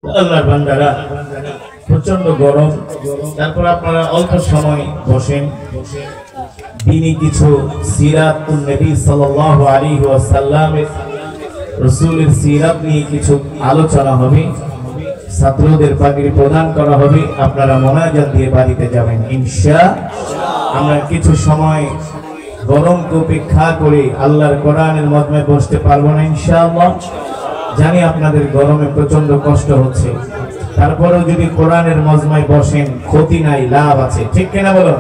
আল্লাহর বান্দারা প্রচন্ড গরম, তারপর আপনারা অল্প সময় বসেন, দিনই কিছু সিরাতুন নবী সাল্লাল্লাহু আলাইহি ওয়াসাল্লামের রাসূলের সিরাত নিয়ে কিছু আলোচনা হবে, ছাত্রদের পাগড়ি প্রদান করা হবে, আপনারা মোনাজাত দিয়ে বাড়িতে যাবেন ইনশাআল্লাহ। আমরা কিছু সময় গরমকে উপেক্ষা করে আল্লাহর কোরআনের মজমায় বসতে পারবো না ইনশাআল্লাহ। জানি আপনাদের গরমে প্রচন্ড কষ্ট হচ্ছে, তারপরেও যদি কোরআনের মজমায় বসেন ক্ষতি নাই, লাভ আছে, ঠিক কিনা বলো?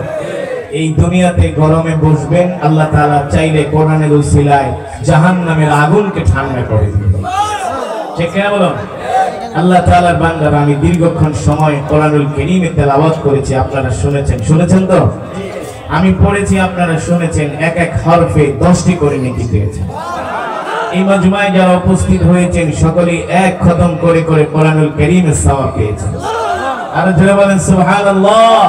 এই দুনিয়াতে গরমে বসবেন, আল্লাহ তাআলা চাইলে কোরআনের উসিলায় জাহান্নামের আগুনকে ঠান্ডা করে দিবেন, ঠিক কিনা বলো? আল্লাহ তাআলার বান্দারা, আমি দীর্ঘক্ষণ সময় কোরআনুল কারীমে তেলাওয়াত করেছি, আপনারা শুনেছেন তো? আমি পড়েছি, আপনারা শুনেছেন, এক এক হরফে 10টি করে নেকি পেয়েছেন। এই মজমায় যারা উপস্থিত হয়েছেন সকলেই এক খতম করে করে কোরআনুল কারীমের সওয়াব পেয়েছেন। আর জোরে বলেন সুবহানাল্লাহ।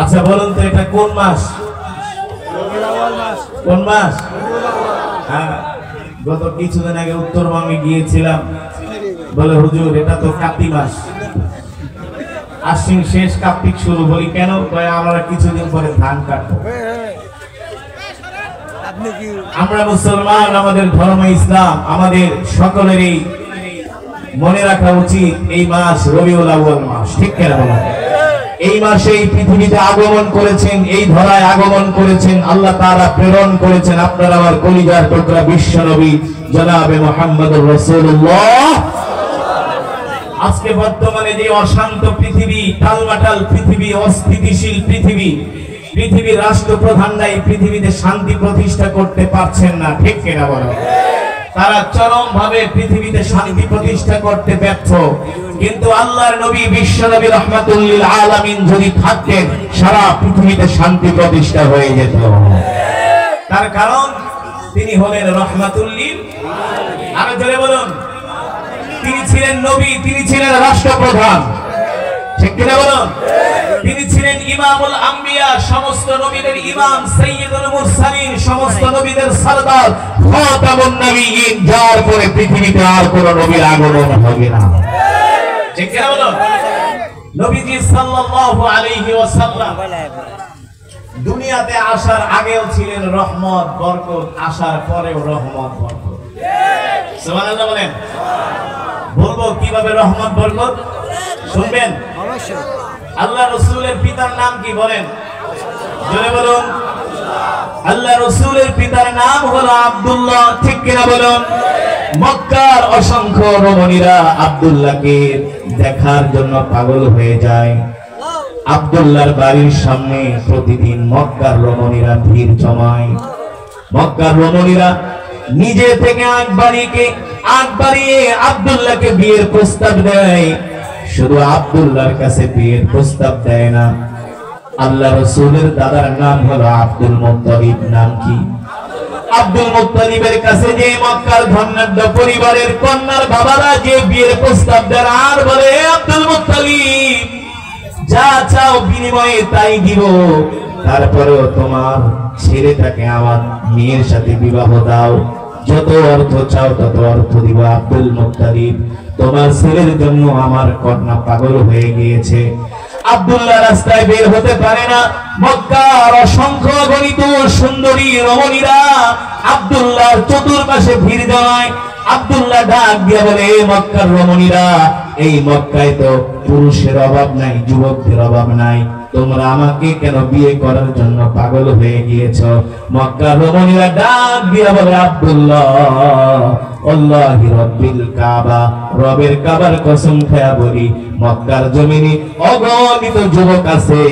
আচ্ছা বলুন তো, এটা কোন মাস? কোন মাস? হ্যাঁ, গত কিছুদিন আগে উত্তরবঙ্গে গিয়েছিলাম, বলে হুজুর এটা তো কার্তিক মাস, আশ্বিন শেষ কার্তিক শুরু। বলি কেন? আমরা কিছুদিন পরে ধান কাটবো। আমরা মুসলমান, আমাদের ধর্ম ইসলাম, আমাদের সকলেরই মনে রাখা উচিত এই মাস রবিউল আউয়াল মাস, ঠিক কিনা বলেন? এই মাসে এই পৃথিবীতে আগমন করেছেন, এই ধরায় আগমন করেছেন আল্লাহ তাআলা, প্রেরণ করেছেন আপনার আমার কলিজার টুকরা বিশ্ব নবী জনাবে মুহাম্মদুর রাসূলুল্লাহ। আজকে বর্তমানে যে অশান্ত পৃথিবী, টালমাটাল পৃথিবী, অস্থিতিশীল পৃথিবীর রাষ্ট্রপ্রধানরা এই পৃথিবীতে শান্তি প্রতিষ্ঠা করতে পারছেন না, ঠিক কিনা বলো? তারা চরম ভাবে পৃথিবীতে শান্তি প্রতিষ্ঠা করতে ব্যর্থ। কিন্তু আল্লাহর নবী বিশ্ব নবী রাহমাতুল লিল আলামিন যদি থাকতেন, সারা পৃথিবীতে শান্তি প্রতিষ্ঠা হয়ে যেত। তার কারণ তিনি হলেন রাহমাতুল লিল আলামিন। আরো জোরে বলুন, তিনি ছিলেন নবী, তিনি ছিলেন রাষ্ট্রপ্রধান, ঠিক কিনা বলুন? তিনি ছিলেন ইমামুল আম্বিয়া, সমস্ত নবীদের ইমাম, সাইয়্যিদুল মুরসালিন, সমস্ত নবীদের সরদার, খাতামুন নবিয়্যিন, যার পরে পৃথিবীতে আর কোন নবীর আগমন হবে না, ঠিক কিনা বলুন? নবীজি সাল্লাল্লাহু আলাইহি ওয়াসাল্লাম দুনিয়াতে আসার আগেও ছিলেন রহমত বরকত, আসার পরেও রহমত বরকত। সুবহানাল্লাহ বলেন। বলবো কিভাবে রহমত বরকত, শুনবেন? আল্লাহ রাসূলের পিতার নাম কি বলেন? জোরে বলুন। আল্লাহ রাসূলের পিতার নাম হলো আব্দুল্লাহ, ঠিক কিনা বলুন? মক্কার অসংখ্য রমণীরা আব্দুল্লাহকে দেখার জন্য পাগল হয়ে যায়। আব্দুল্লাহর বাড়ির সামনে প্রতিদিন মক্কার রমণীরা ভিড় জমায়। মক্কার রমণীরা নিজে থেকে আগ বাড়িয়ে আব্দুল্লাহকে বিয়ের প্রস্তাব দেয়। শুধু আব্দুল্লাহর কাছে বিয়ের প্রস্তাব দেয় না, আল্লাহ রাসূলের দাদার নাম হলো আব্দুল মুত্তালিব। নাম কি? আব্দুল মুত্তালিবের কাছে যে মক্কার ধনাঢ্য পরিবারের কন্যার বাবারা যে বিয়ের প্রস্তাব দেন, আর বলে আব্দুল মুত্তালিব যা চাও বিনিময়ে তাই দিব, তারপরেও তোমার ছেলেটাকে আমার মেয়ের সাথে বিবাহ দাও, যত অর্থ চাও তত অর্থ দিব। আব্দুল মুত্তালিব, তোমার ছেলের জন্য আমার কন্যা পাগল হয়ে গিয়েছে। আব্দুল্লাহ রাস্তায় বের হতে পারে না। মক্কার অসংখ্য গণিত সুন্দরী রমণীরা আব্দুল্লাহর চতুর্পাশে ভিড় জমায়। আব্দুল্লাহ ডাক দিয়ে বলে, মক্কার রমণীরা, এই মক্কায় তো পুরুষের অভাব নাই, যুবকদের অভাব নাই, তোমরা আমাকে কেন বিয়ে করার জন্য পাগল হয়ে গিয়েছো? মক্কার রমণীরা ডাক দিয়ে বলে, আব্দুল্লাহ, আল্লাহি রাব্বিল কাবা, রবের কাবার কসম খেয়ে বলি, মক্কার জমিনে অগণিত যুবক আছে,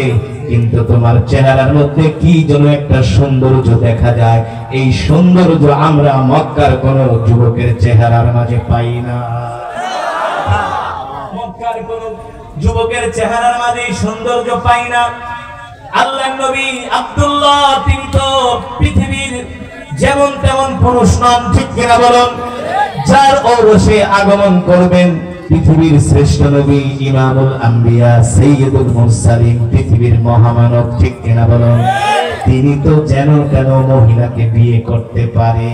কিন্তু তোমার চেহারার মধ্যে কি যেন একটা সৌন্দর্য দেখা যায়। এই সৌন্দর্য আমরা মক্কার কোন যুবকের চেহারার মাঝে পাই না। মক্কার কোন যুবকের চেহারার মাঝে সৌন্দর্য পাই না। আল্লাহর নবী আব্দুল্লাহ, তিনি তো পৃথিবীর যেমন তেমন পুরুষ নন, ঠিক কিনা বলুন? যার ঔরসে আগমন করবেন পৃথিবীর শ্রেষ্ঠ নবী, ইমামুল আম্বিয়া, সাইয়্যিদুল মুরসালিন, পৃথিবীর মহামানব, ঠিক কিনা বলুন? তিনি তো যেন তেন মহিলাকে বিয়ে করতে পারে,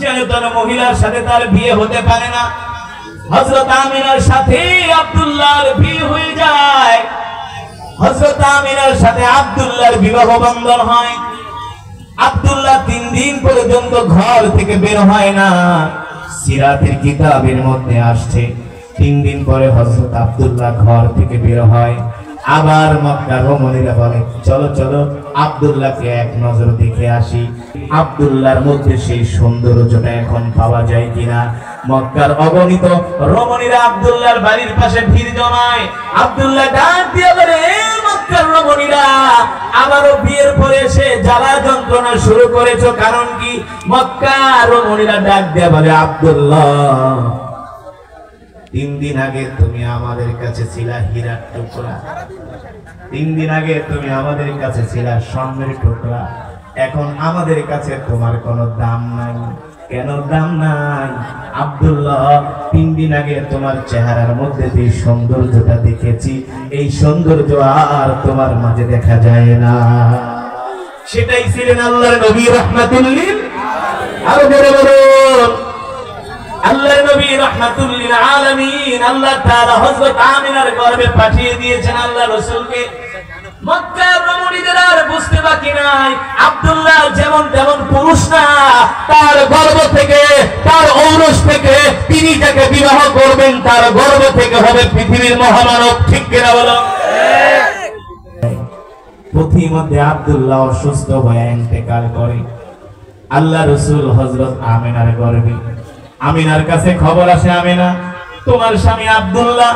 যেন তেন মহিলার সাথে তার বিয়ে হতে পারে না। হযরত আমিনার সাথে আব্দুল্লাহর বিয়ে হয়ে যায়। হযরত আমিনার সাথে আব্দুল্লাহর বিবাহ বন্ধন হয়। আব্দুল্লাহ 3 দিন পর্যন্ত ঘর থেকে বের হয় না। সিরাতের কিতাবের মধ্যে আসছে 3 দিন পরে হযরত আব্দুল্লাহ ঘর থেকে বের হয়। আবার মক্কার রমণীরা বলে চলো চলো আব্দুল্লাহকে এক নজর দেখে আসি, আব্দুল্লাহর মধ্যে সেই সৌন্দর্যটা এখন পাওয়া যায় কিনা। মক্কার অগণিত রমণীরা আব্দুল্লাহর বাড়ির পাশে ভিড় জমায়। আব্দুল্লাহ ডাক দিয়ে বলে মক্কার রমণীরা, আবারও বিয়ের পরে এসে জ্বালা যন্ত্রণা শুরু করেছো, কারণ কি? মক্কার রমণীরা ডাক দিয়ে বলে আব্দুল্লাহ 3 দিন আগে তুমি আমাদের কাছে ছিলা হীরার টুকরা, 3 দিন আগে তুমি আমাদের কাছে ছিলা স্বর্ণের টুকরা, এখন আমাদের কাছে তোমার কোনো দাম নাই। কেন দাম নাই? আব্দুল্লাহ 3 দিন আগে তোমার চেহারার মধ্যে যে সৌন্দর্যটা দেখেছি, এই সৌন্দর্য আর তোমার মাঝে দেখা যায় না। সেটাই ছিলেন আল্লাহর নবী রাহমাতুল লিল আরো বড় বড় আল্লাহর নবী রাহমাতুল লিল আলামিন। আল্লাহ তাআলা হযরত আমিনার গর্ভে পাঠিয়ে দিয়েছেন আল্লাহ রাসূলকে। মক্কার রমণীদের আর বুঝতে বাকি নাই, আব্দুল্লাহ যেমন তেমন পুরুষ না, তার গর্ভ থেকে, তার ঔরস থেকে তিনি যাকে বিবাহ করবেন তার গর্ভ থেকে হবে পৃথিবীর মহামানব। ঠিক কিনা বলো? পথিমধ্যে আব্দুল্লাহ অসুস্থ হয়ে ইন্তেকাল করে। আল্লাহ রাসূল হযরত আমিনার গর্ভে, আমিনার কাছে খবর আসে, আমিনা তোমার স্বামী আব্দুল্লাহ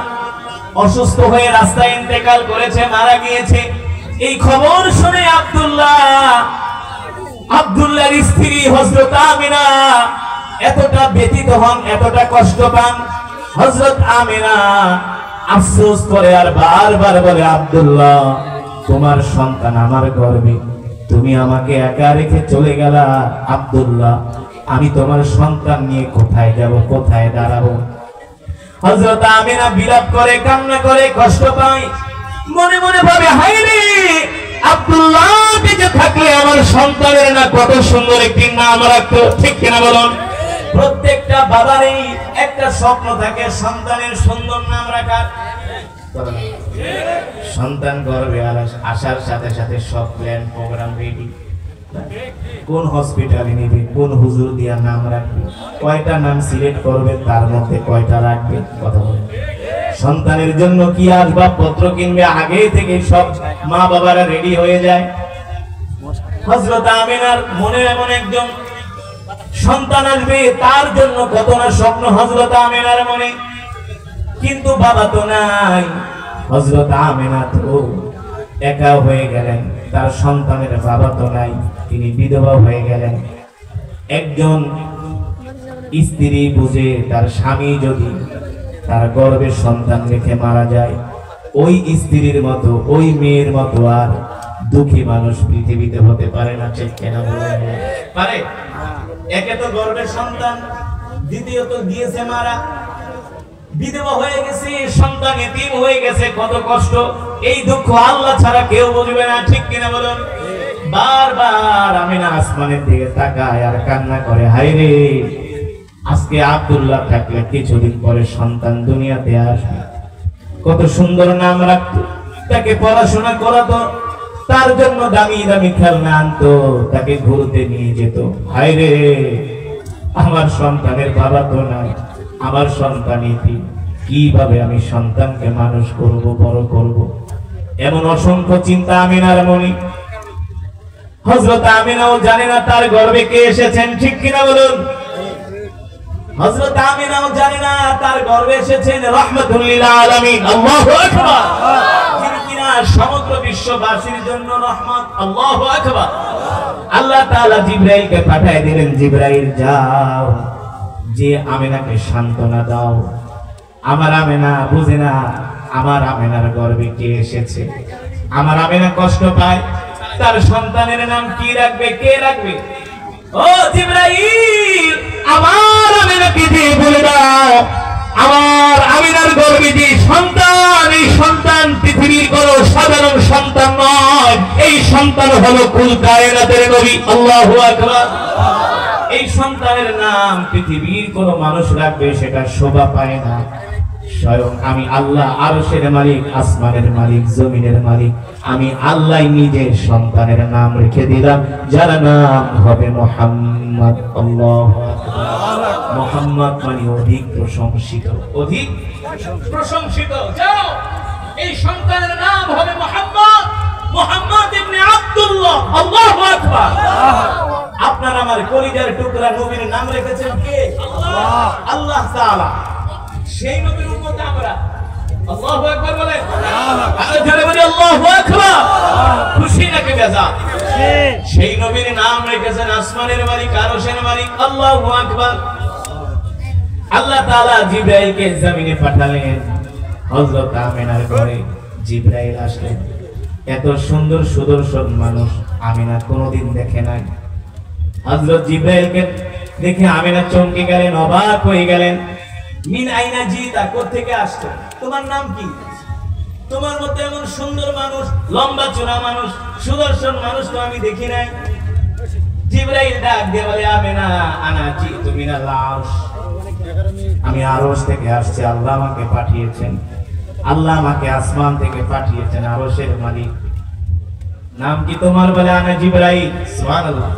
অসুস্থ হয়ে রাস্তায় ইন্তেকাল করেছে, মারা গিয়েছে। এই খবর শুনে আব্দুল্লাহর স্ত্রী হযরত আমিনা এতটা ব্যথিত হন, এতটা কষ্ট পান। হযরত আমিনা আফসোস করে আর বারবার বলে আব্দুল্লাহ তোমার সন্তান আমার গর্ভে, তুমি আমাকে একা রেখে চলে গেলা। আব্দুল্লাহ আমি তোমার সন্তান নিয়ে কোথায় যাব, কোথায় দাঁড়াবো? হযরত আমিনা বিলাপ করে, কান্না করে, কষ্ট পায়, মনে মনে ভাবে হায় রে আব্দুল্লাহ বেঁচে থাকলে আমার সন্তানের না কত সুন্দর একটি নাম রাখতো। ঠিক কিনা বলুন? প্রত্যেকটা বাবারই একটা স্বপ্ন থাকে সন্তানের সুন্দর নাম রাখার। সন্তান গর্ভে আসার সাথে সাথে সব প্ল্যান প্রোগ্রাম রেডি। কোন হসপিটালে নিবে, কোন হুজুর দিয়া নাম রাখবে, কয়টা নাম সিলেক্ট করবে, তার মধ্যে কয়টা রাখবে, কথা বলে। সন্তানের জন্য কি আসবাবপত্র কিনবে, আগে থেকে সব মা বাবারা রেডি হয়ে যায়। হযরত আমিনার মনে এমন একজন সন্তান আসবে, তার জন্য কত না স্বপ্ন হযরত আমিনার মনে, কিন্তু বাবা তো নাই। হযরত আমিনা তো একা হয়ে গেলেন, তার সন্তানের বাবা তো নাই, তিনি বিধবা হয়ে গেলেন। একজন স্ত্রী বুঝে তার স্বামী যদি তার গর্ভে সন্তান রেখে মারা যায়, ওই স্ত্রীর মতো, ওই মেয়ের মতো আর দুঃখী মানুষ পৃথিবীতে হতে পারে না। ঠিক কিনা বলেন? পারে? একে তো গর্ভের সন্তান, দ্বিতীয়ত গিয়েছে মারা, বিধবা হয়ে গেছে, সন্তান এতিম হয়ে গেছে, কত কষ্ট। এই দুঃখ আল্লাহ ছাড়া কেউ বুঝবে না। ঠিক কিনা বলুন? বারবার আমিনা আসমানের দিকে তাকায় আর কান্না করে, হায় রে আজকে আব্দুল্লাহ থাকলে কিছুদিন পরে সন্তান দুনিয়াতে আসবে, কত সুন্দর নাম রাখতো, তাকে পড়াশোনা করাতো, তার জন্য দামি দামি খেলনা আনতো, তাকে ঘুরতে নিয়ে যেত। হায় রে আমার সন্তানের বাবা তো নাই, আমার সন্তান এতিম, কিভাবে আমি সন্তানকে মানুষ করব, বড় করব? এমন অসংখ্য চিন্তা আমিনার মনে। হযরত আমিনাও জানে না তার গর্ভে কে এসেছেন। ঠিক কিনা বলুন? হযরত আমিনাও জানে না তার গর্ভে এসেছেন রাহমাতুল লিল আলামিন। আল্লাহু আকবার। যিনি কিনা সমগ্র বিশ্ববাসীর জন্য রহমত। আল্লাহু আকবার। আল্লাহ তাআলা জিবরাইলকে পাঠিয়ে দিলেন, জিবরাইল যাও, যে আমিনাকে সান্ত্বনা দাও। আমার আমিনা বুঝে না আমার আমিনার গর্ভে কে এসেছে, আমার আমিনা কষ্ট পায়, তার সন্তানের নাম কি রাখবে, কে রাখবে? ও জিবরাইল, আমার আমিনাকে দিয়ে বলে দাও, আমার আমিনার গর্ভে যে সন্তান, এই সন্তান পৃথিবীর কোনো সাধারণ সন্তান নয়, এই সন্তান হলো কুল কায়নাতের নবী। আল্লাহু আকবার। এই সন্তানের নাম পৃথিবীর কোন মানুষ রাখবে সেটা শোভা পায় না, স্বয়ং আমি আল্লাহ আরশের মালিক, আসমানের মালিক, জমিনের মালিক, আমি আল্লাহ নিজে সন্তানের নাম রেখে দিলাম, যার নাম হবে মুহাম্মদ। আল্লাহু আকবার। মুহাম্মদ মানে অধিক প্রশংসিত, অধিক প্রশংসিত। যাও, এই সন্তানের নাম হবে মুহাম্মদ, মুহাম্মদ ইবনে আব্দুল্লাহ। আল্লাহু আকবার। আপনার আমার কলিজার টুকরা নবীর নাম রেখেছেন কে? আল্লাহ, আল্লাহ তাআলা। সেই নবীর উম্মত আমরা। আল্লাহু আকবার বলেন। আরে জোরে বলি আল্লাহু আকবার। খুশি নাকি বেজার? সেই নবীর নাম রেখেছেন আসমানের মালিক, আরশের মালিক। আল্লাহু আকবার। আল্লাহ তাআলা জিবরাইলকে জমিনে পাঠালেন। হযরত আমিনার ঘরে জিবরাইল আসলেন। এত সুন্দর সুদর্শন মানুষ আমিনা কোনোদিন দেখে নাই। হযরত জিবরাইলকে দেখে আমিনা চমকে গেলেন, অবাক হয়ে গেলেন। মিন আইনা জিতা, কোথা থেকে আসছো? তোমার নাম কি? তোমার মতো এমন সুন্দর মানুষ, লম্বা চূড়া মানুষ, সুদর্শন মানুষ তো আমি দেখি নাই। জিবরাইল ডাক দিয়ে বলে, আমিনা আনা জিতু মিনাল আরশ, আমি আরশ থেকে আসছি, আল্লাহ আমাকে পাঠিয়েছেন, আল্লাহ আমাকে আসমান থেকে পাঠিয়েছেন, আরশের মালিক। নাম কি তোমার? বলে আনা জিবরাইল। সুবহানাল্লাহ।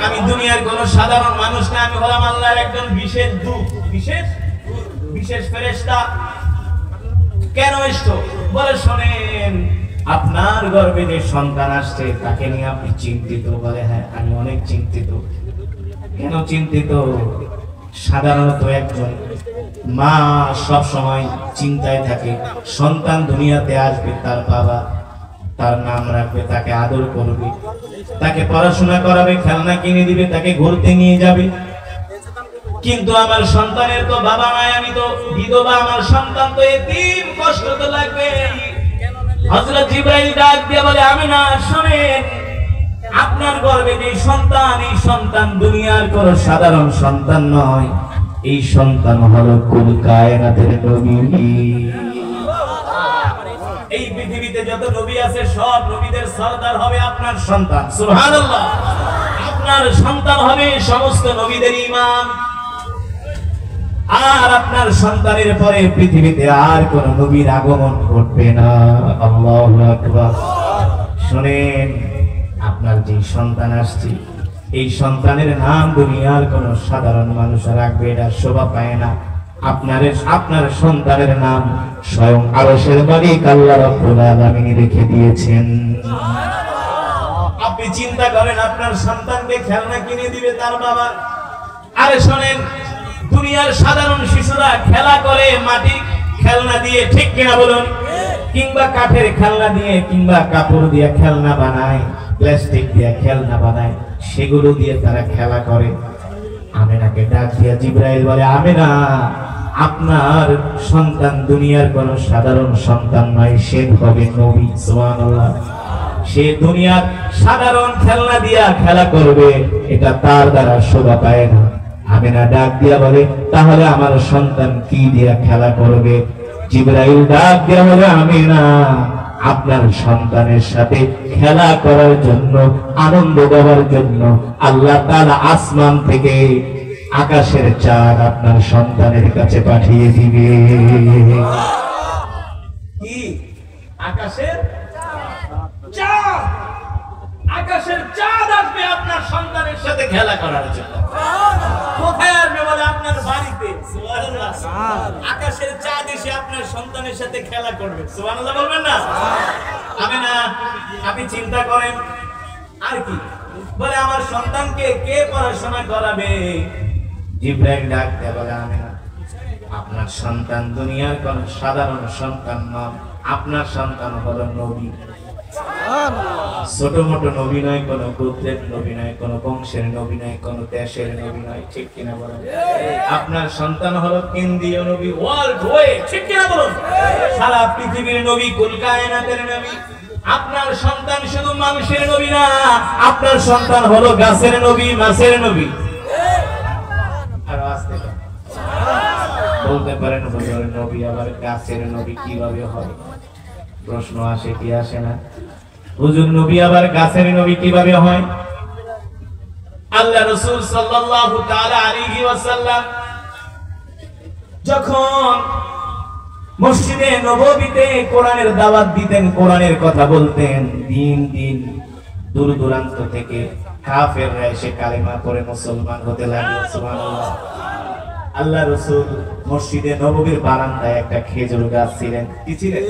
আমি দুনিয়ার কোন সাধারণ মানুষ না, আমি হলাম আল্লাহর একজন বিশেষ দূত, বিশেষ ফেরেশতা। কেন এসছো? বলে শোনেন, আপনার গর্ভে যে সন্তান আসছে তাকে নিয়ে আপনি চিন্তিত? বলে হ্যাঁ, আমি অনেক চিন্তিত। কেন চিন্তিত? সাধারণত একজন মা সব সময় চিন্তায় থাকে, সন্তান দুনিয়াতে আসবে, তার বাবা তার নাম রাখবে, তাকে আদর করবে, তাকে পড়াশোনা করাবে, খেলনা কিনে দিবে, তাকে ঘুরতে নিয়ে যাবে। কিন্তু আমার সন্তানের তো বাবা নাই, আমি তো বিধবা, আমার সন্তান তো এতিম, কষ্ট তো লাগবে। হযরত জিবরাইল ডাক দিয়ে বলে, আমিনা শুনেন, আপনার গর্ভে যে সন্তান, এই সন্তান দুনিয়ার কোন সাধারণ সন্তান নয়, এই সন্তান হলো কুল কায়নাতের নবী। এই পৃথিবীতে যত নবী আছে সব নবীদের সরদার হবে আপনার সন্তান। সুবহানাল্লাহ। আপনার সন্তান হবে সমস্ত নবীদের ইমাম। আর আপনার সন্তানের পরে পৃথিবীতে আর কোন নবীর আগমন ঘটবে না। আল্লাহু আকবার। শুনেন, আপনার যে সন্তান আসছে, এই সন্তানের নাম দুনিয়ার কোন সাধারণ মানুষ রাখবে, এটা শোভা পায় না। আপনার সন্তানের নাম স্বয়ং আরশের মালিক আল্লাহ রাব্বুল আলামিন রেখে দিয়েছেন। আপনি চিন্তা করেন, আপনার সন্তানকে খেলনা কিনে দিবে তার বাবা। আরে শোনেন, দুনিয়ার সাধারণ শিশুরা খেলা করে মাটির খেলনা দিয়ে, ঠিক কিনা বলুন? কিংবা কাঠের খেলনা দিয়ে, কিংবা কাপড় দিয়ে খেলনা বানায়, প্লাস্টিক দিয়ে খেলনা বানায়, সেগুলো দিয়ে তারা খেলা করে। আমিনাকে ডাক দিয়া জিবরাইল বলে, আমিনা, আপনার সন্তান দুনিয়ার কোন সাধারণ সন্তান নয়, সে হবে নবী। সুবহানাল্লাহ। সে দুনিয়ার সাধারণ খেলনা দিয়া খেলা করবে, এটা তার দ্বারা শোভা পায় না। আমিনা ডাক দিয়া বলে, তাহলে আমার সন্তান কি দিয়া খেলা করবে? জিবরাইল ডাক দিয়া বলে, আমিনা, আপনার সন্তানের সাথে খেলা করার জন্য, আনন্দ দেওয়ার জন্য আল্লাহ তাআলা আসমান থেকে আকাশের চাঁদ আপনার সন্তানের কাছে পাঠিয়ে দিবে। কি? আকাশের চাঁদ, আকাশের চাঁদ আসবে আপনার সন্তানের সাথে খেলা করার জন্য। কোথায় আসবে? বলে আপনার বাড়িতে। সুবহানাল্লাহ। আকাশের চাঁদ এসে আপনার সন্তানের সাথে খেলা করবে। সুবহানাল্লাহ বলবেন না? আমিনা, আপনি চিন্তা করেন আর কি? বলে আমার সন্তানকে কে পড়াশোনা করাবে? জিবরাইল ডাক দিয়ে বলে, আমিনা, আপনার সন্তান দুনিয়ার কোন সাধারণ সন্তান নয়, আপনার সন্তান হলো নবী। ছোট মোটো নবী নয়, কোন গোত্রের নবী নয়, কোন বংশের নবী নয়, কোন দেশের নবী নয়, ঠিক কিনা বলেন? আপনার সন্তান হলো কেন্দ্রীয় নবী, ওয়ার্ল্ড ওয়াইড, ঠিক কিনা বলুন? সারা পৃথিবীর নবী, কুল কায়নাতের নবী। আপনার সন্তান শুধু মানুষের নবী না, আপনার সন্তান হলো গাছের নবী, মাছের নবী। আর আসতে বলতে পারেন, নবী আবার গাছের নবী কিভাবে হয়? প্রশ্ন আসে কি আসে না? হুজুর, নবী আবার গাছের নবী কিভাবে হয়? আল্লাহ রাসূল সাল্লাল্লাহু তাআলা আলাইহি ওয়াসাল্লাম যখন মসজিদে নববীতে কোরআনের দাওয়াত দিতেন, কোরআনের কথা বলতেন, দিন দিন দূর দূরান্ত থেকে কাফেররা এসে কালেমা পড়ে মুসলমান হতে লাগলো। সুবহানাল্লাহ। আল্লাহ রাসূল মসজিদে নববীর বারান্দায় একটা খেজুর গাছ ছিলেন। কি ছিলেন?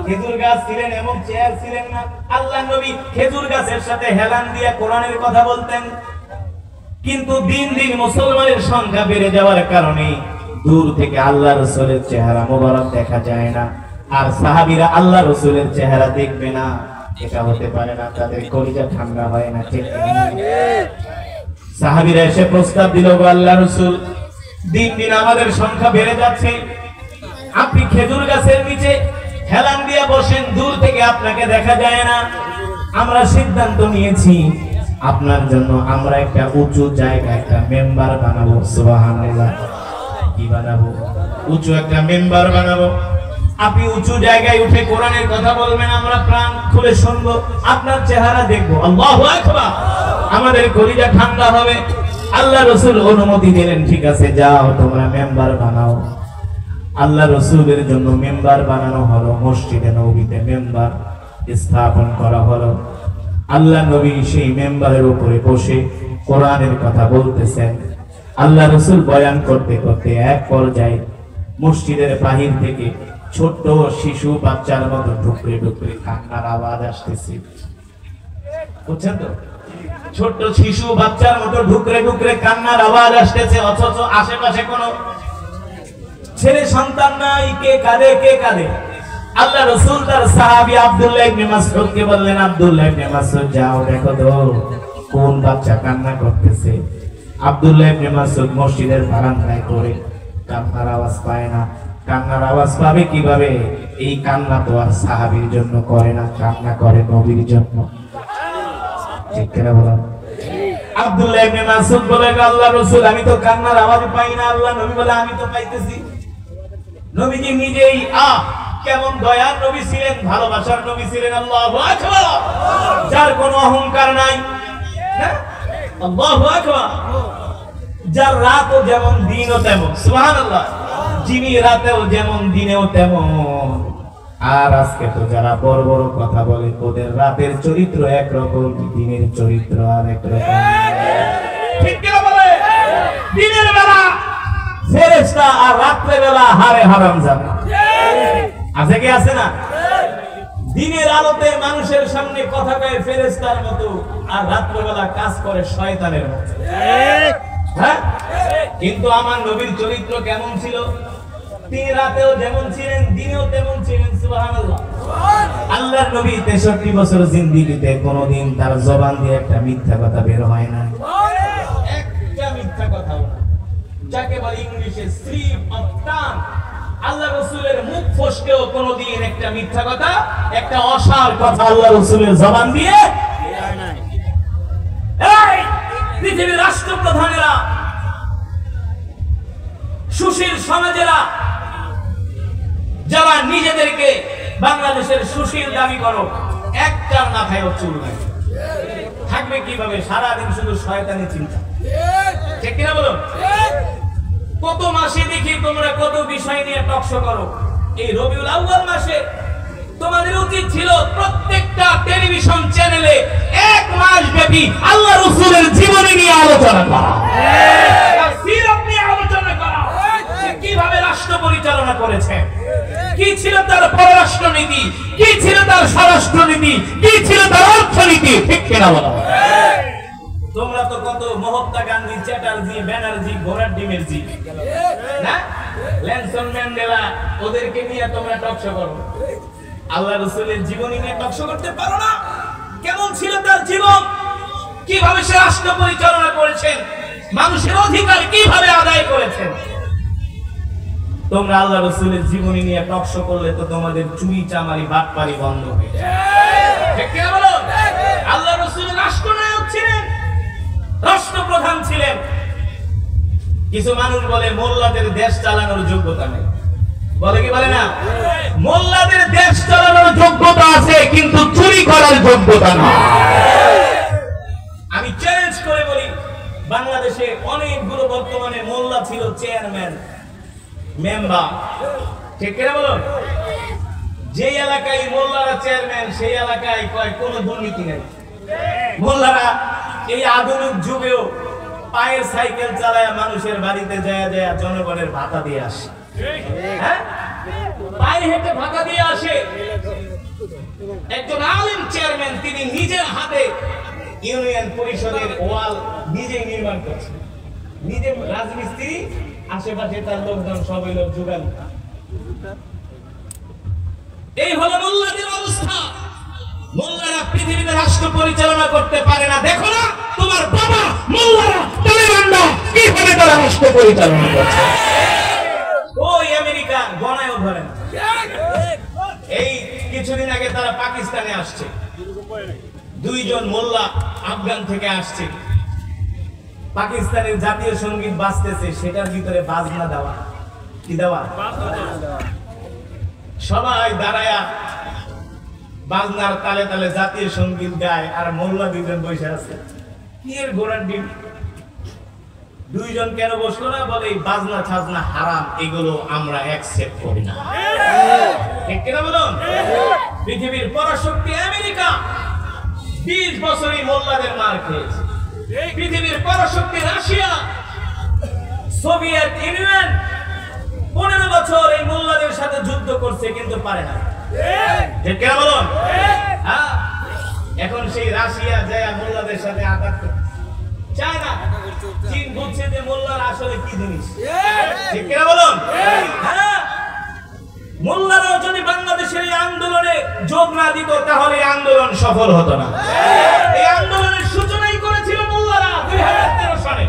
খেজুর গাছ ছিলেন, এবং চেয়ার ছিলেন না। আল্লাহ নবী খেজুর গাছের সাথে হেলান দিয়ে কোরআনের কথা বলতেন। কিন্তু দিন দিন মুসলমানের সংখ্যা বেড়ে যাওয়ার কারণে দূর থেকে আল্লাহ রাসূলের চেহারা মোবারক দেখা যায় না, আর সাহাবীরা আল্লাহ রাসূলের চেহারা দেখবে না, এটা হতে পারে না। তাদের কলিজা ঠান্ডা হয় না। ঠিক সাহাবীরা এসে প্রস্তাব দিল, গো আল্লাহ রাসূল, দিন দিন আমাদের সংখ্যা বেড়ে যাচ্ছে, আপনি খেজুর গাছের নিচে হেলান দিয়ে বসেন, দূর থেকে আপনাকে দেখা যায় না। আমরা সিদ্ধান্ত নিয়েছি আপনার জন্য আমরা একটা উঁচু জায়গায় একটা মেম্বার বানাবো। সুবহানাল্লাহ। কি বানাবো? উঁচু একটা মেম্বার বানাবো। আপনি উঁচু জায়গায় উঠে কোরআনের কথা বলবেন, আমরা প্রাণ খুলে শুনবো, আপনার চেহারা দেখবো। আল্লাহু আকবার। আমাদের কলিজা ঠান্ডা হবে। আল্লাহ রাসূল অনুমতি দিলেন, ঠিক আছে যাও তোমরা মেম্বার বানাও। আল্লাহ রাসূলের জন্য মেম্বার বানানো হলো, মসজিদে নববীতে মেম্বার স্থাপন করা হলো। আল্লাহ নবী সেই মেম্বারের উপরে বসে কোরআনের কথা বলতেছেন। আল্লাহ রাসূল বয়ান করতে করতে এক পর্যায়ে মসজিদের বাহির থেকে ছোট্ট শিশু বাচ্চার মতো ঢুকরে ঢুকরে কান্নার আওয়াজ আসতেছে। বুঝছেন তো? ছোট্ট শিশু বাচ্চার মতো ঢুকরে ঢুকরে কান্নার আওয়াজ আসতেছে, অথচ আশেপাশে কোনো ছেলে সন্তান নাই। কে কাঁদে? কে কাঁদে? আল্লাহ রাসূল তার সাহাবী আব্দুল্লাহ ইবনে মাসউদকে বললেন, আব্দুল্লাহ ইবনে মাসউদ যাও দেখো তো কোন বাচ্চা কান্না করতেছে। আব্দুল্লাহ ইবনে মাসউদ মসজিদের বারান্দায় করে কান্নার আওয়াজ পায় না। কান্নার আওয়াজ পাবে কিভাবে? এই কান্না তো আর সাহাবীর জন্য করে না, কান্না করে নবীর জন্য। ঠিক কিনা বলেন? আব্দুল্লাহ ইবনে মাসউদ বলে, আল্লাহ রাসূল আমি তো কান্নার আওয়াজ পাই না। আল্লাহ নবী বলে, আমি তো পাইতেছি। নবীজি নিজেই কেমন দয়ার নবী ছিলেন, ভালোবাসার নবী ছিলেন। আল্লাহু আকবার। যার কোনো অহংকার নাই। আল্লাহু আকবার। যার রাতও যেমন দিনও তেমন। সুবহানাল্লাহ। যিনি রাতেও যেমন দিনেও তেমন। আর আজকে তো যারা বড় বড় কথা বলে, ওদের রাতের চরিত্র একরকম, দিনের চরিত্র আরেক রকম। ঠিক কি বলে? দিনের বেলা ফেরেশতা আর রাতের বেলা হারে হারামজাদা। আছে কি আছে না? দিনের আলোতে মানুষের সামনে কথা কয় ফেরেশতার মতো, আর রাতের বেলা কাজ করে শয়তানের মতো। হ্যাঁ? কিন্তু আমার নবীর চরিত্র কেমন ছিল? তিনি রাতেও যেমন ছিলেন, দিনেও তেমন ছিলেন। সুবহানাল্লাহ। আল্লাহর নবী 63 বছর জিন্দেগিতে কোনোদিন তার জবান দিয়ে একটা মিথ্যা কথা বের হয় না। একটা মিথ্যা কথা না, যাকে বলে ইংলিশে স্লিপ অফ টাং। আল্লাহ রাসূলের মুখ ফসকেও কোনোদিন একটা মিথ্যা কথা, একটা অসার কথা আল্লাহ রাসূলের জবান দিয়ে বের নাই। এই পৃথিবীর রাষ্ট্রপ্রধানেরা, সুশীল সমাজেরা, যারা নিজেদেরকে বাংলাদেশের সুশীল দাবি করো, একটার মাথায় চুল নাই। থাকবে কিভাবে? সারাদিন শুধু শয়তানি চিন্তা। ঠিক কিনা বলো? কত মাসে দেখি তোমরা কত বিষয় নিয়ে টকশো করো। এই রবিউল আউয়াল মাসে তোমাদের উচিত ছিল প্রত্যেকটা টেলিভিশন চ্যানেলে এক মাস ব্যাপী আল্লাহ রাসূলের জীবনী নিয়ে আলোচনা করা, সিরাত নিয়ে আলোচনা করা, কিভাবে রাষ্ট্র পরিচালনা করেছে, কি ছিল তার পররাষ্ট্র নীতি, কি ছিল তার স্বরাষ্ট্র নীতি, কি ছিল তার অর্থনীতি। ঠিক কিনা বলো? তোমরা তো কত মহাত্মা গান্ধী, চ্যাটার্জি, ব্যানার্জি, ঘোড়ার ডিমের জি, না লেনসন ম্যান্ডেলা, ওদেরকে নিয়ে তোমরা টকশো করো। আল্লাহ রাসূলের জীবনী নিয়ে টকশো করতে পারো না? কেমন ছিল তার জীবন, কিভাবে সে রাষ্ট্র পরিচালনা করেছেন, মানুষের অধিকার কিভাবে আদায় করেছেন। তোমরা আল্লাহ রাসূলের জীবনী নিয়ে টকশো করলে তো তোমাদের চুরি চামারি বাটপারি বন্ধ হয়ে যাবে। ঠিক কি বলো? আল্লাহ রাসূল রাষ্ট্রনায়ক ছিলেন, রাষ্ট্রপ্রধান ছিলেন। কিছু মানুষ বলে মোল্লাদের দেশ চালানোর যোগ্যতা নেই। বলে কি বলে না? মোল্লাদের দেশ চালানোর যোগ্যতা আছে, কিন্তু চুরি করার যোগ্যতা না। আমি চ্যালেঞ্জ করে বলি, বাংলাদেশে অনেকগুলো বর্তমানে মোল্লা ছিল চেয়ারম্যান মেম্বার, ঠিক কিনা বলুন? যে এলাকায় মোল্লারা চেয়ারম্যান সেই এলাকায় কোনো দুর্নীতি নেই। মোল্লারা এই আধুনিক যুগেও পায়ের সাইকেল চালায় মানুষের বাড়িতে যায় যায় জনগণের ভাতা দিয়ে আসে। হ্যাঁ, পায়ে হেঁটে ভাতা দিয়ে আসে। একজন আলেম চেয়ারম্যান তিনি নিজের হাতে ইউনিয়ন পরিষদের ওয়াল নিজেই নির্মাণ করছেন, নিজে রাজমিস্ত্রি, আশেপাশে তার লোকজন সবাই লোক যোগান। এই হলো মোল্লাদের অবস্থা। মোল্লারা পৃথিবীতে রাষ্ট্র পরিচালনা করতে পারে না। দেখো না তোমার বাবা মোল্লারা তালেবানরা কিভাবে তারা রাষ্ট্র পরিচালনা করছে। ওই আমেরিকা গণায়ও ধরে না। এই কিছুদিন আগে তারা পাকিস্তানে আসছে, দুইজন মোল্লা আফগান থেকে আসছে। পাকিস্তানের জাতীয় সঙ্গীত বাজতেছে, সেটার ভিতরে বাজনা দেওয়া, কি দেওয়া, সবাই দাঁড়ায়া বাজনার তালে তালে জাতীয় সঙ্গীত গায়, আর মোল্লা দুইজন বসে আছে। কি এর ঘোড়ার ডিম? দুইজন কেন বসলো না? বলে বাজনা ছাজনা হারাম, এগুলো আমরা অ্যাকসেপ্ট করি না। ঠিক কিনা বলুন? পৃথিবীর পরাশক্তি আমেরিকা 20 বছরই মোল্লাদের মার খেয়েছে। পৃথিবীর পরাশক্তি রাশিয়া, সোভিয়েত ইউনিয়ন 15 বছর এই মোল্লাদের সাথে যুদ্ধ করছে, কিন্তু পারে না। ঠিক কিনা বলুন? হ্যাঁ, এখন সেই রাশিয়া যায় মোল্লাদের সাথে আঘাত করতে চায় না। চীন বুঝছে যে মোল্লারা আসলে কি জিনিস। ঠিক কিনা বলুন? হ্যাঁ, মোল্লারাও যদি বাংলাদেশের এই আন্দোলনে যোগ না দিত তাহলে এই আন্দোলন সফল হতো না। এই আন্দোলনের সূচনাই করেছিল মোল্লারা 2013 সালে।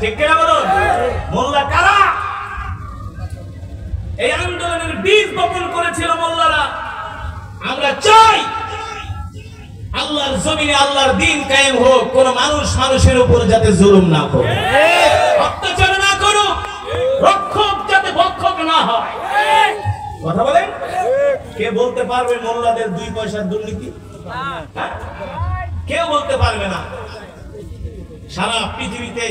ঠিক কিনা বলুন? মোল্লা কারা? এই আন্দোলনের বীজ বপন করেছিল মোল্লারা। আমরা চাই আল্লাহর জমিনে আল্লাহর দ্বীন কায়েম হোক, কোন মানুষ মানুষের উপর যাতে জুলুম না করে, অত্যাচার না করুক, রক্ষক যাতে ভক্ষক না হয়। কথা বলেন? কে বলতে পারবে মোল্লাদের 2 পয়সার দুর্নীতি? কেউ বলতে পারবে না। সারা পৃথিবীতে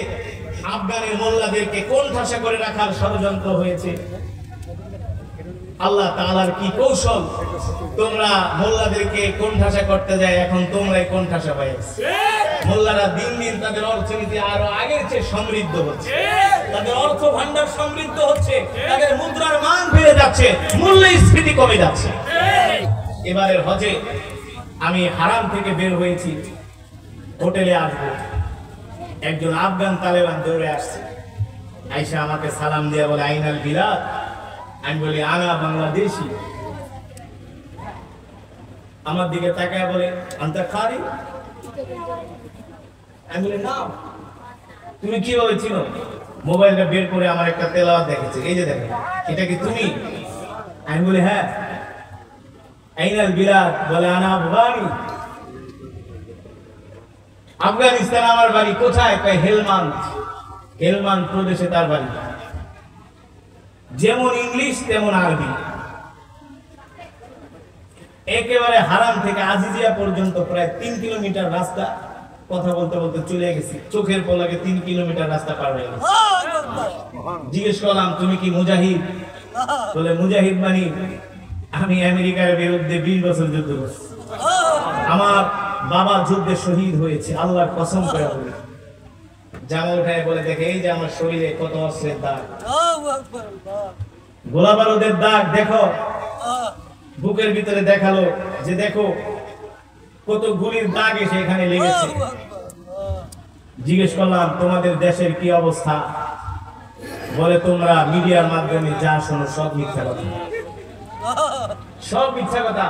আফগানের মোল্লাদেরকে কোণঠাসা করে রাখার ষড়যন্ত্র হয়েছে। আল্লাহ তাআলার কি কৌশল! তোমরা মোল্লাদেরকে কোণঠাসা করতে যায়, এখন তোমরাই কোণঠাসা হয়েছে। মোল্লারা দিন দিন তাদের অর্থনীতি আরো আগের চেয়ে সমৃদ্ধ হচ্ছে, তাদের অর্থ ভান্ডার সমৃদ্ধ হচ্ছে, তাদের মুদ্রার মান বেড়ে যাচ্ছে, মূল্যস্ফীতি কমে যাচ্ছে। এবারের হজে আমি হারাম থেকে বের হয়েছি, হোটেলে আসবো, একজন আফগান তালেবান দৌড়ে আসছে, আয়েশা আমাকে সালাম দিয়ে বলে আইনাল বিলাদ। আমি বলি আনা বাংলাদেশি। আমার দিকে তাকায় বলে আনতা খারি। আমি বলি না। তুমি কিভাবে চিনো? মোবাইলটা বের করে আমার একটা তেলাওয়াত দেখেছে, এই যে দেখেন, এটা কি তুমি? আমি বলি হ্যাঁ। আইনাল বিলাদ বলে আনা আফগানি। আফগানিস্তান আমার বাড়ি। কোথায়? হেলমান্দ। হেলমান্দ প্রদেশে তার বাড়ি। যেমন ইংলিশ তেমন আরবি। একেবারে হারাম থেকে আজিজিয়া পর্যন্ত প্রায় 3 কিলোমিটার রাস্তা কথা বলতে বলতে চলে গেছি। চোখের পলকে 3 কিলোমিটার রাস্তা পার হয়ে গেছে। জিজ্ঞেস করলাম তুমি কি মুজাহিদ? বলে মুজাহিদ মানে আমি আমেরিকার বিরুদ্ধে 20 বছর যুদ্ধ করছি, আমার বাবা যুদ্ধে শহীদ হয়েছে, আল্লাহর কসম করে বলি। জামা উঠায় বলে দেখে এই যে আমার শরীরে কত অস্ত্রের দাগ, গোলা বারুদের দাগ দেখো। বুকের ভিতরে দেখালো যে দেখো কত গুলির দাগ এসে এখানে লেগেছে। জিজ্ঞেস করলাম তোমাদের দেশের কি অবস্থা? বলে তোমরা মিডিয়ার মাধ্যমে যা শোনো সব মিথ্যা কথা, সব মিথ্যা কথা।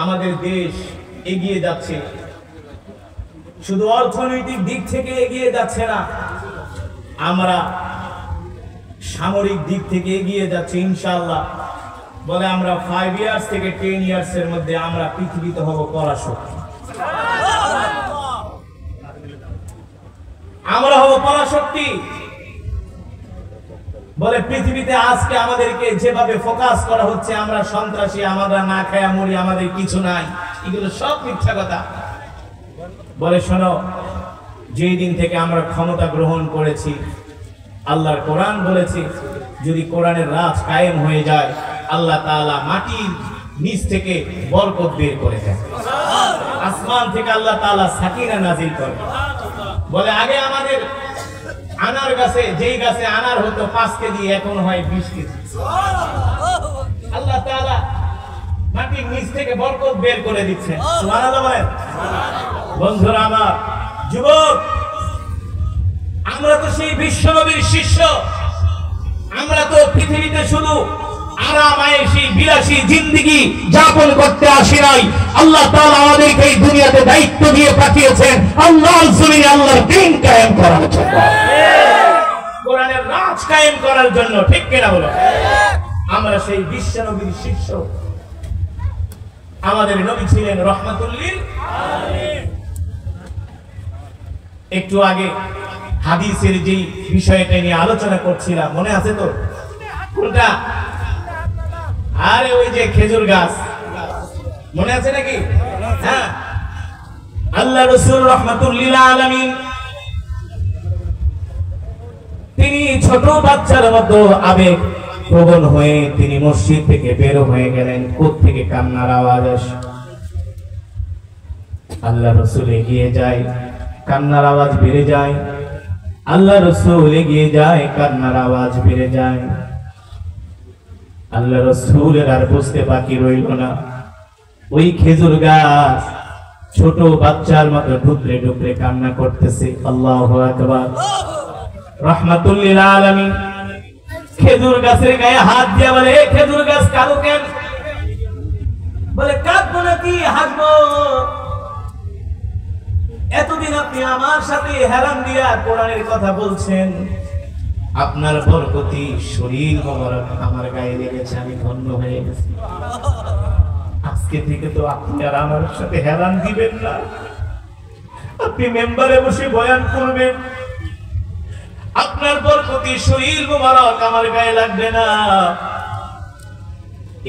আমাদের দেশ এগিয়ে যাচ্ছে, শুধু অর্থনৈতিক দিক থেকে এগিয়ে যাচ্ছে না, আমরা সামরিক দিক থেকে এগিয়ে যাচ্ছে ইনশাআল্লাহ। বলে আমরা 5 ইয়ার্স থেকে 10 ইয়ার্স এর মধ্যে আমরা পৃথিবীতে হব পরাশক্তি, আমরা হব পরাশক্তি। বলে পৃথিবীতে আজকে আমাদেরকে যেভাবে ফোকাস করা হচ্ছে আমরা সন্ত্রাসী, আমরা না খায়া মরি, আমাদের কিছু নাই, এগুলো সব মিথ্যা কথা। বলে শোনো যেই দিন থেকে আমরা ক্ষমতা গ্রহণ করেছি, আল্লাহর কোরআন বলেছে যদি কোরআনের রাজ কায়েম হয়ে যায় আল্লাহ তাআলা মাটির নিচ থেকে বরকত বের করে দেয়, আসমান থেকে আল্লাহ তাআলা সাকিনা নাজিল করে। বলে আগে আমাদের আনার গাছে, যেই গাছে আনার হতো 5 কেজি, এখন হয় 20 কেজি। আল্লাহ তাআলা মাটির নিচ থেকে বরকত বের করে দিচ্ছেন। সুবহানাল্লাহ বলেন। বন্ধুরা আমার, যুবক, আমরা তো সেই বিশ্বনবীর শিষ্য। আমরা তো পৃথিবীতে শুধু আরামায়েশী বিলাসী জিন্দেগি যাপন করতে আসি নাই। আল্লাহ তাআলা আমাদেরকে এই দুনিয়াতে দায়িত্ব দিয়ে পাঠিয়েছেন আল্লাহর জমিনে আল্লাহর দ্বীন কায়েম করার জন্য, কোরআনের রাজ কায়েম করার জন্য। ঠিক কিনা বলো? আমরা সেই বিশ্বনবীর শিষ্য। আমাদের নবী ছিলেন রহমাতুল লিল আলামিন। একটু আগে হাদিসের যে বিষয়টা নিয়ে আলোচনা করছিলাম, মনে আছে তো? কোনটা? আরে ওই যে খেজুর গাছ, মনে আছে নাকি? হ্যাঁ, আল্লাহ রাসূল রাহমাতুল লিল আলামিন তিনি ছোট বাচ্চার মতো আবেগ প্রবণ হয়ে তিনি মসজিদ থেকে বের হয়ে গেলেন। কোত্থেকে কান্নার আওয়াজ আসে। আল্লাহ রাসূল এগিয়ে যায়, কান্নার আওয়াজ বেড়ে যায়। আল্লাহ রাসূল এগিয়ে যায়, কান্নার আওয়াজ বেড়ে যায়। আল্লাহ রাসূলের আর বুঝতে বাকি রইল না। ওই খেজুর গাছ ছোট বাচ্চার মতো ঢুকরে ঢুকরে কান্না করতেছে। আল্লাহু আকবার। রাহমাতুল লিল আলামিন খেজুর গাছের গায়ে হাত দিয়ে বলে, এ খেজুর গাছ কাঁদো কেন? বলে, কাঁদবো নাকি হাসবো? এতদিন আপনি আমার সাথে হেলান দিয়া কোরআনের কথা বলছেন, আপনার বরকতি শরীর মোবারক আমার গায়ে লেগেছে, আমি ধন্য হয়ে গেছি। আজকে থেকে তো আপনি আর আমার সাথে হেলান দিবেন না। আপনি মেম্বারে বসে বয়ান করবেন, আপনার বরকতি শরীর মোবারক আমার গায়ে লাগবে না।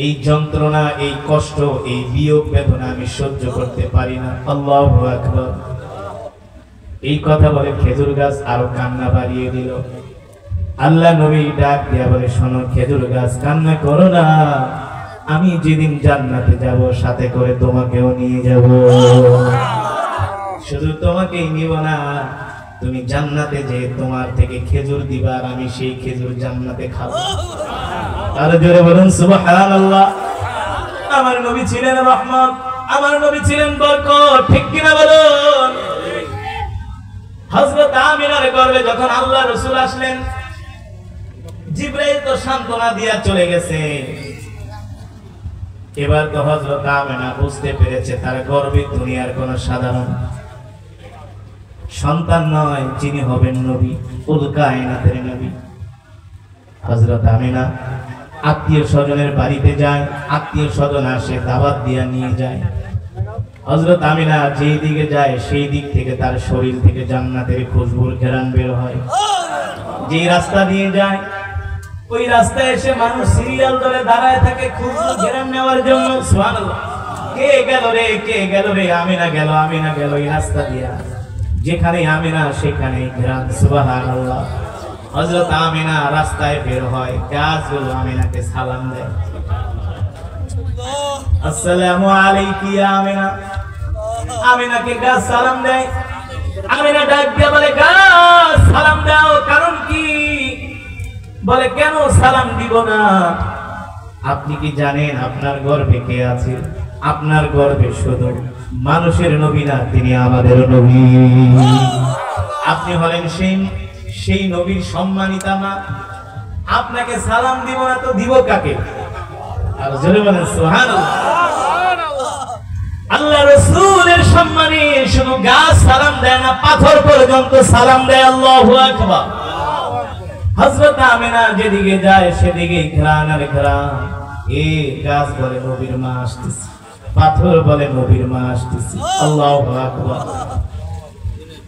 এই যন্ত্রণা, এই কষ্ট, এই বিয়োগ বেদনা আমি সহ্য করতে পারি না। আল্লাহু আকবার। এই কথা বলে খেজুর গাছ আরো কান্না বাড়িয়ে দিল। আল্লাহ নবী ডাক দিয়া বলে, শোনো খেজুর গাছ, কান্না করো না। আমি যেদিন জান্নাতে যাব সাথে করে তোমাকেও নিয়ে যাব। শুধু তোমাকেই নিব না, তুমি জান্নাতে যে তোমার থেকে খেজুর দিবা, আর আমি সেই খেজুর জান্নাতে খাবো। আর জোরে বলুন সুবহানাল্লাহ। আমার নবী ছিলেন রহমত, আমার নবী ছিলেন বরকত। ঠিক কিনা বলুন? হযরত আমিনার গর্ভে যখন আল্লাহ রাসূল আসলেন, জিবরাইল তো সান্ত্বনা দিয়া চলে গেছে। এবার তো হযরত আমিনা বুঝতে পেরেছে তার গর্ভে দুনিয়ার কোন সাধারণ সন্তান নয়, যিনি হবেন নবী, কুল কায়নাতের নবী। হযরত আমিনা আত্মীয় স্বজনের বাড়িতে যায়, আত্মীয় স্বজন আসে, দাওয়াত দিয়া নিয়ে যায়। হযরত আমিনা যেই দিকে যায় সেই দিক থেকে তার শরীর থেকে জান্নাতের খুশবুর ঘেরান বের হয়। যেই রাস্তা দিয়ে যায় ওই রাস্তায় এসে মানুষ সিরিয়াল ধরে দাঁড়ায় থাকে খুশবুর ঘেরান নেওয়ার জন্য। সুবহানাল্লাহ। কে গেল রে, কে গেল রে? আমিনা গেল, আমিনা গেল। এই রাস্তা দিয়া যেখানে আমিনা সেখানে ঘেরান। সুবহানাল্লাহ। হযরত আমিনা রাস্তায় বের হয়, গাছগুলো আমিনাকে সালাম দেয়, আসসালামু আলাইকি ইয়া আমিনা। আমিনাকে গাছ সালাম দেয়। আমিনা ডাক দিয়ে বলে, গাছ সালাম দাও, কারণ কি? বলে, কেন সালাম দিব না? আপনি কি জানেন আপনার গর্ভে কে আছে? আপনার গর্ভে শুধু মানুষের নবী না, তিনি আমাদের নবী। আপনি হলেন সেই নবীর সম্মানিতা মা। আপনাকে সালাম দিব না তো দিব কাকে? আর জোরে বলেন সুবহানাল্লাহ। আল্লাহ রাসূলের সম্মানে শুধু গাছ সালাম দেয় না, পাথর পর্যন্ত সালাম দেয়। আল্লাহু আকবার। হযরত আমিনা যেদিকে যায় সেদিকে ঘ্রাণ আর ঘ্রাণ। এই গাছ বলে নবীর মা আসতেছে, পাথর বলে নবীর মা আসতেছে। আল্লাহু আকবার।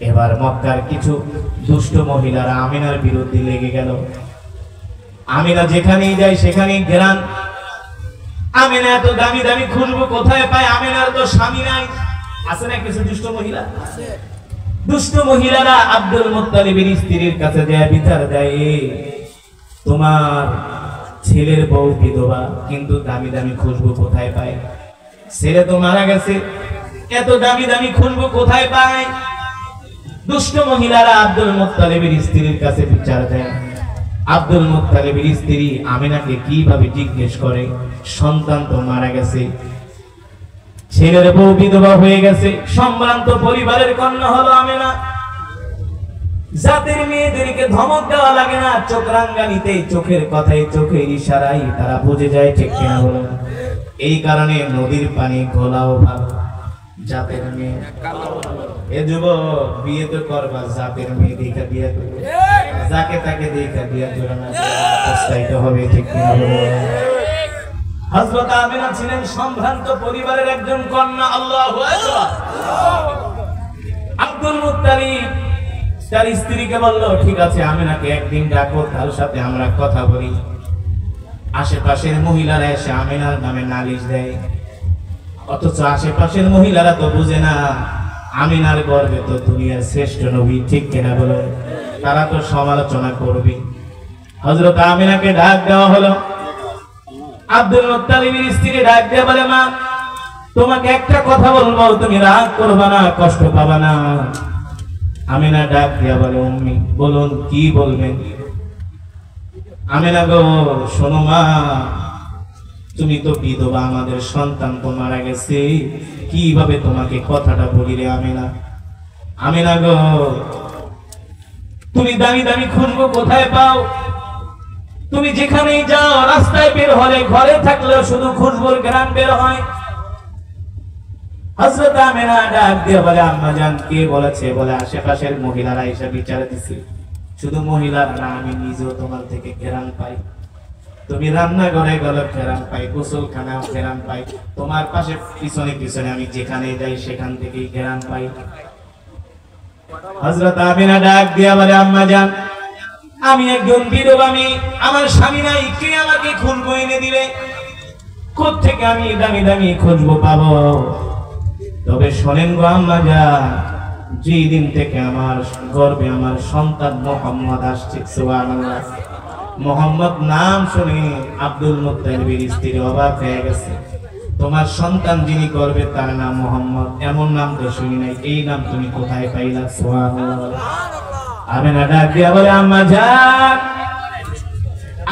এবার মক্কার কিছু দুষ্ট মহিলারা আমিনার বিরুদ্ধে লেগে গেল। আমিনা যেখানেই যায় সেখানেই ঘ্রাণ। আমিনা এত দামি দামি খুশবু কোথায় পায়? আমিনার তো স্বামী নাই। আছে না কিছু দুষ্ট মহিলা? দুষ্ট মহিলারা আব্দুল মুত্তালিবের স্ত্রীর কাছে যায় বিচার দেয়, তোমার ছেলের বউ বিধবা, কিন্তু দামি দামি খুশবু কোথায় পায়? ছেলে তো মারা গেছে, এত দামি দামি খুশবু কোথায় পায়? দুষ্ট মহিলারা আব্দুল মুত্তালিবের স্ত্রীর কাছে বিচার দেয়। আব্দুল মুত্তালিবের স্ত্রী আমিনাকে কিভাবে জিজ্ঞেস করে, সন্তান তো মারা গেছে, ছেলের বউ বিধবা হয়ে গেছে, সম্ভ্রান্ত পরিবারের কন্যা হলো আমিনা, জাতের মেয়েদেরকে ধমক দেওয়া লাগে না, চোখ রাঙ্গানিতে, চোখের কথায়, চোখের ইশারায় তারা বুঝে যায়, ঠিক কিনা বলুন? এই কারণে নদীর পানি ঘোলাও ভালো, জাতের মেয়ে। এ যুবক, বিয়ে তো করবা, জাতের মেয়ে দেখা বিয়ে করবে, যাকে তাকে দেখা বিয়ে করে না, প্রস্তাবিত হবে, ঠিক কিনা বলুন? হযরত আমিনা ছিলেন সম্ভ্রান্ত পরিবারের একজন কন্যা। আল্লাহু আকবার। আব্দুল মুত্তালিব তার স্ত্রীকে বলল, ঠিক আছে, আমিনাকে একদিন ডাকো, তার সাথে আমরা কথা বলি। আশেপাশের মহিলারা এসে আমিনার নামে নালিশ দেয়, অথচ আশেপাশের মহিলারা তো বুঝে না আমিনার গর্ভে তো দুনিয়ার শ্রেষ্ঠ নবী, ঠিক কিনা বলো? তারা তো সমালোচনা করবে। হযরত আমিনাকে ডাক দেওয়া হলো। আব্দুল মুত্তালিবের স্ত্রী ডাক দিয়ে বলে, মা, তোমাকে একটা কথা বলবো, তুমি রাগ করবা না, কষ্ট পাবা না। আমিনা ডাক দিয়া বলে, উম্মি, বলুন, কি বলবেন? আমিনা গো, শোনো মা, তুমি তো বিধবা, আমাদের সন্তান তো মারা গেছে, কিভাবে তোমাকে কথাটা বলি রে আমিনা। আমিনা গো, তুমি দামি দামি খুশবু কোথায় পাও? তুমি যেখানেই যাও, রাস্তায় বের হলে, ঘরে থাকলেও শুধু খুশবুর ঘ্রাণ বের হয়। হযরত আমিনা ডাক দিয়ে বলে, আম্মা জান, কে বলেছে? বলে, আশেপাশের মহিলারা এসে বিচার দিছে। শুধু মহিলারা না, আমি নিজেও তোমার থেকে ঘ্রাণ পাই। তুমি রান্নাঘরে গেলে ঘ্রাণ পাই, গোসলখানাও ঘ্রাণ পাই, তোমার পাশে পিছনে পিছনে আমি যেখানে যাই সেখান থেকেই ঘ্রাণ পাই। হযরত আমিনা ডাক দিয়ে বলে, আম্মা জান, আমি একজন বিধবা, আমি, আমার স্বামী নাই, কে আমাকে খুশবু এনে দিবে? কোত্থেকে আমি দামি দামি খুশবু পাবো? তবে শোনেন গো আম্মা জান, যেই দিন থেকে আমার গর্ভে আমার সন্তান মুহাম্মদ আসছে, সুবহানাল্লাহ, মুহাম্মদ নাম শুনে আব্দুল মুত্তালিবের স্ত্রী অবাক হয়ে গেছে। তোমার সন্তান যিনি গর্ভে, তার নাম মুহাম্মদ, এমন নাম তো শুনি নাই, এই নাম তুমি কোথায় পাইলা? সুবহানাল্লাহ। আমিনা ডাক দিয়া বলে, আম্মা জান,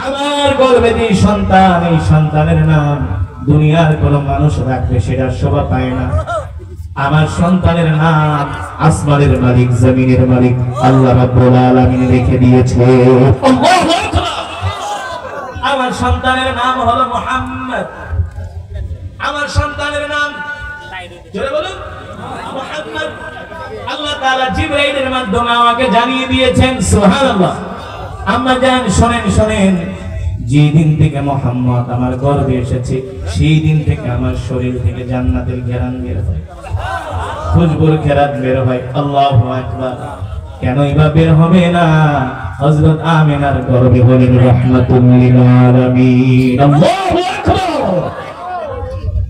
আমার গর্ভে যে সন্তান, এই সন্তানের নাম দুনিয়ার কোন মানুষ রাখবে সেটা শোভা পায় না। আমার সন্তানের নাম আসমানের মালিক, জমিনের মালিক আল্লাহ রাব্বুল আলামিন রেখে দিয়েছে। আমার সন্তানের নাম হলো মুহাম্মদ। আমার সন্তানের নাম জোরে বলুন, মুহাম্মদ। আল্লাহ তাআলা জিবরাইলের মাধ্যমে আমাকে জানিয়ে দিয়েছেন, সুবহানাল্লাহ। আম্মা জান, শোনেন শোনেন, যে দিন থেকে মুহাম্মদ আমার গর্ভে এসেছে, সেই দিন থেকে আমার শরীর থেকে জান্নাতের ঘ্রাণ বের হয়, খুশবুর ঘ্রাণ বের হয়। আল্লাহু আকবার। কেন এবার বের হবে না? হযরত আমিনার গর্ভে হলেন রাহমাতুল লিল আলামিন। আল্লাহু আকবার।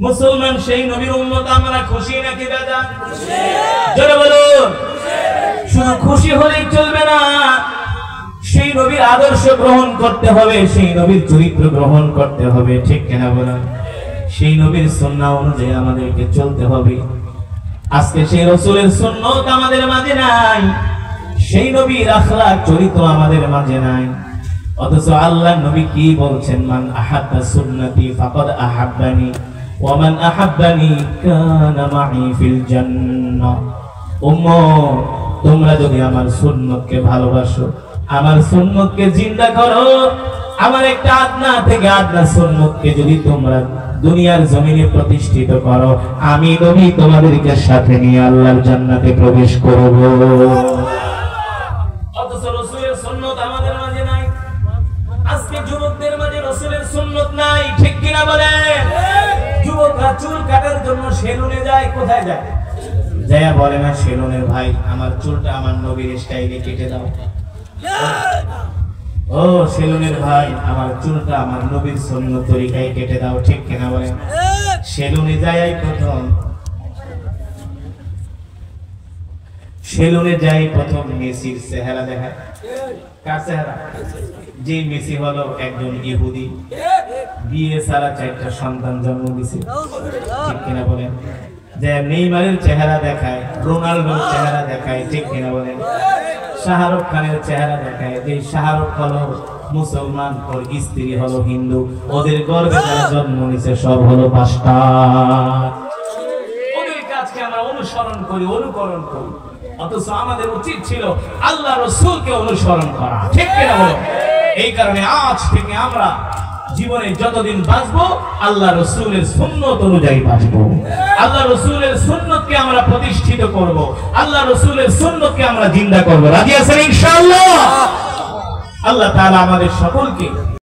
মুসলমান সেই নবীর উম্মত আমরা খুশি নাকি দাদা? খুশি। জোরে বলুন। শুধু খুশি হলেই চলবে না, সেই নবীর আদর্শ গ্রহণ করতে হবে, সেই নবীর চরিত্র গ্রহণ করতে হবে, ঠিক কিনা বলেন? সেই নবীর সুন্নাহ অনুযায়ী আমাদেরকে চলতে হবে। আজকে সেই রাসূলের সুন্নাত আমাদের মাঝে নাই, সেই নবীর আখলাক চরিত্র আমাদের মাঝে নাই। অথচ আল্লাহর নবী কি বলছেন? মান আহাব্বা সুন্নতি ফাকাদ আহাব্বানি ওয়া মান আহাব্বানি কানা মাই ফিল জান্নাহ। উম্মত, তোমরা যদি আমার সুন্নতকে ভালোবাসো, আমার সুন্নতকে জিন্দা করো, আমার একটা আদনা থেকে আদনা সুন্নতকে যদি তোমরা দুনিয়ার জমিনে প্রতিষ্ঠিত করো, আমি নবী তোমাদেরকে সাথে নিয়ে আল্লাহর জান্নাতে প্রবেশ করব। অথচ রাসূলের সুন্নাত আমাদের মাঝে নাই। আজকে যুবকদের মাঝে রাসূলের সুন্নাত নাই, ঠিক কিনা বলেন? যুবকরা চুল কাটার জন্য সেলুনে যায়, কোথায় যায়? যায়া বলে না, সেলুনের ভাই, আমার চুলটা আমার নবীর স্টাইলে কেটে দাও। ও সেলুনের ভাই, আমার চুলটা আমার নবীর সুন্নত তরিকায় কেটে দাও, ঠিক কিনা বলেন? সেলুনে যায় প্রথম সেলুনে যাই প্রথম মেসির চেহারা দেখায়। কার চেহারা? যে মেসি হলো একজন ইহুদি, বিয়ে ছাড়া 4টা সন্তান জন্ম দিয়েছে, ঠিক কিনা বলেন? যে নেইমারের চেহারা দেখায়, রোনাল্ডোর চেহারা দেখায়, ঠিক কিনা বলেন? শাহরুখ খানের চেহারা দেখায়, যে শাহরুখ হলো মুসলমান, ওর স্ত্রী হলো হিন্দু, ওদের গর্ভে যারা জন্ম নিছে সব হলো পাস্টার। ওদের কাজকে আমরা অনুসরণ করি, অনুকরণ করি, অথচ আমাদের উচিত ছিল আল্লাহ রাসূলকে অনুসরণ করা, ঠিক কিনা বলেন? এই কারণে আজ থেকে আমরা জীবনে যতদিন বাঁচবো আল্লাহ রাসূলের সুন্নাত অনুযায়ী বাঁচবো। আল্লাহ রাসূলের সুন্নাতকে আমরা প্রতিষ্ঠিত করব, আল্লাহ রাসূলের সুন্নাতকে আমরা জিন্দা করব। রাজি আছেন ইনশাআল্লাহ? আল্লাহ তাআলা আমাদের সকলকে